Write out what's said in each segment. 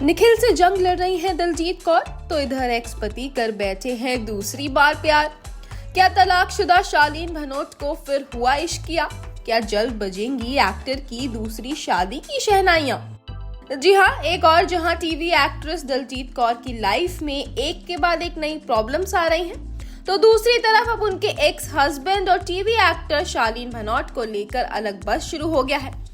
निखिल से जंग लड़ रही हैं दिलजीत कौर, तो इधर एक्स पति कर बैठे हैं दूसरी बार प्यार। क्या तलाकशुदा शालीन भनोट को फिर हुआ इश्किया? क्या जल्द बजेंगी एक्टर की दूसरी शादी की शहनाइयां? जी हाँ, एक और जहां टीवी एक्ट्रेस दिलजीत कौर की लाइफ में एक के बाद एक नई प्रॉब्लम्स आ रही हैं, तो दूसरी तरफ अब उनके एक्स हस्बैंड और टीवी एक्टर शालीन भनोट को लेकर अलग बहस शुरू हो गया है।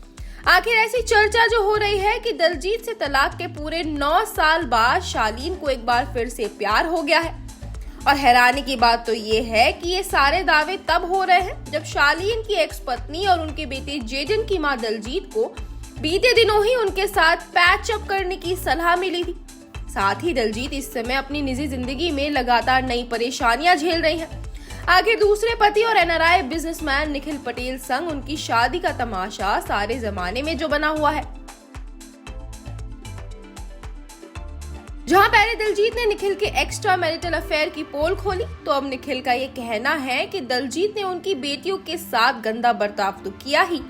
आखिर ऐसी चर्चा जो हो रही है कि दिलजीत से तलाक के पूरे 9 साल बाद शालीन को एक बार फिर से प्यार हो गया है। और हैरानी की बात तो ये है कि ये सारे दावे तब हो रहे हैं जब शालीन की एक्स पत्नी और उनके बेटे जेडन की मां दिलजीत को बीते दिनों ही उनके साथ पैच अप करने की सलाह मिली थी। साथ ही दिलजीत इस समय अपनी निजी जिंदगी में लगातार नई परेशानियां झेल रही हैं। आखिर दूसरे पति और एनआरआई बिजनेसमैन निखिल पटेल संग उनकी शादी का तमाशा सारे जमाने में जो बना हुआ है। जहां पहले दिलजीत ने निखिल के एक्स्ट्रा मैरिटल अफेयर की पोल खोली, तो अब निखिल का ये कहना है कि दिलजीत ने उनकी बेटियों के साथ गंदा बर्ताव तो किया ही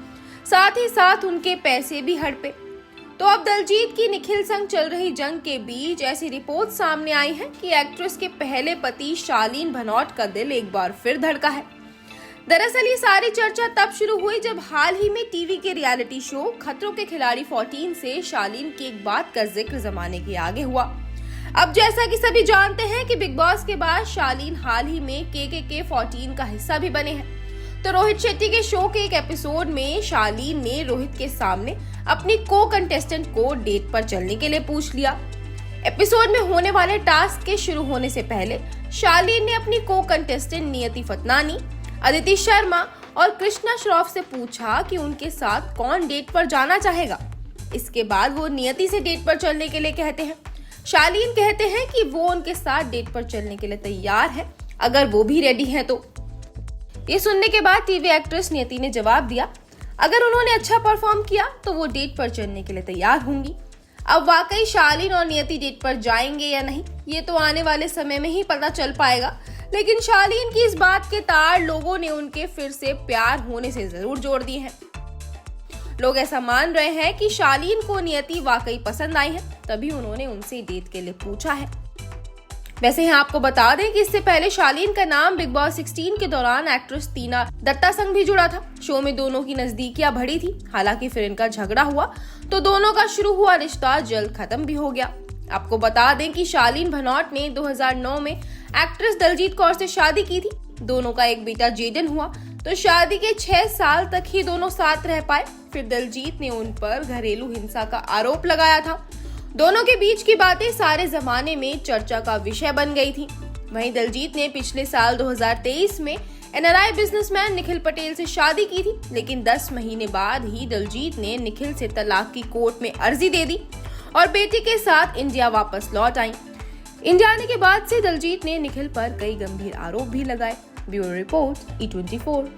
साथ उनके पैसे भी हड़पे। तो अब दिलजीत की निखिल संग चल रही जंग के बीच ऐसी रिपोर्ट सामने आई है कि एक्ट्रेस के पहले पति शालीन भनोट का दिल एक बार फिर धड़का है। दरअसल ये सारी चर्चा तब शुरू हुई जब हाल ही में टीवी के रियलिटी शो खतरों के खिलाड़ी 14 से शालीन की एक बात का जिक्र जमाने के आगे हुआ। अब जैसा कि सभी जानते हैं कि बिग बॉस के बाद शालीन हाल ही में के 14 का हिस्सा भी बने हैं। तो रोहित शेट्टी के शो के एक एपिसोड में शालीन ने रोहित के सामने अपनी को कंटेस्टेंट को डेट पर चलने के लिए पूछ लिया। एपिसोड में होने वाले टास्क के शुरू होने से पहले शालीन ने अपनी को कंटेस्टेंट नियति फतनानी, अदिति शर्मा और कृष्णा श्रॉफ से पूछा कि उनके साथ कौन डेट पर जाना चाहेगा। इसके बाद वो नियति से डेट पर चलने के लिए कहते हैं। शालीन कहते हैं कि वो उनके साथ डेट पर चलने के लिए तैयार है, अगर वो भी रेडी है तो। ये सुनने के बाद टीवी एक्ट्रेस नियति ने जवाब दिया, अगर उन्होंने अच्छा परफॉर्म किया तो वो डेट पर चलने के लिए तैयार होंगी। अब वाकई शालीन और नियति डेट पर जाएंगे या नहीं, ये तो आने वाले समय में ही पता चल पाएगा। लेकिन शालीन की इस बात के तार लोगों ने उनके फिर से प्यार होने से जरूर जोड़ दिए हैं। लोग ऐसा मान रहे हैं कि शालीन को नियति वाकई पसंद आई है, तभी उन्होंने उनसे डेट के लिए पूछा है। वैसे यहाँ आपको बता दें कि इससे पहले शालीन का नाम बिग बॉस 16 के दौरान एक्ट्रेस टीना दत्ता संग भी जुड़ा था। शो में दोनों की नजदीकियां बढ़ी थी, हालांकि फिर इनका झगड़ा हुआ तो दोनों का शुरू हुआ रिश्ता जल्द खत्म भी हो गया। आपको बता दें कि शालीन भनोट ने 2009 में एक्ट्रेस दिलजीत कौर से शादी की थी। दोनों का एक बेटा जेडन हुआ, तो शादी के 6 साल तक ही दोनों साथ रह पाए। फिर दिलजीत ने उन पर घरेलू हिंसा का आरोप लगाया था। दोनों के बीच की बातें सारे जमाने में चर्चा का विषय बन गई थी। वहीं दिलजीत ने पिछले साल 2023 में एनआरआई बिजनेसमैन निखिल पटेल से शादी की थी, लेकिन 10 महीने बाद ही दिलजीत ने निखिल से तलाक की कोर्ट में अर्जी दे दी और बेटी के साथ इंडिया वापस लौट आई। इंडिया आने के बाद से दिलजीत ने निखिल पर कई गंभीर आरोप भी लगाए। Bureau report E24।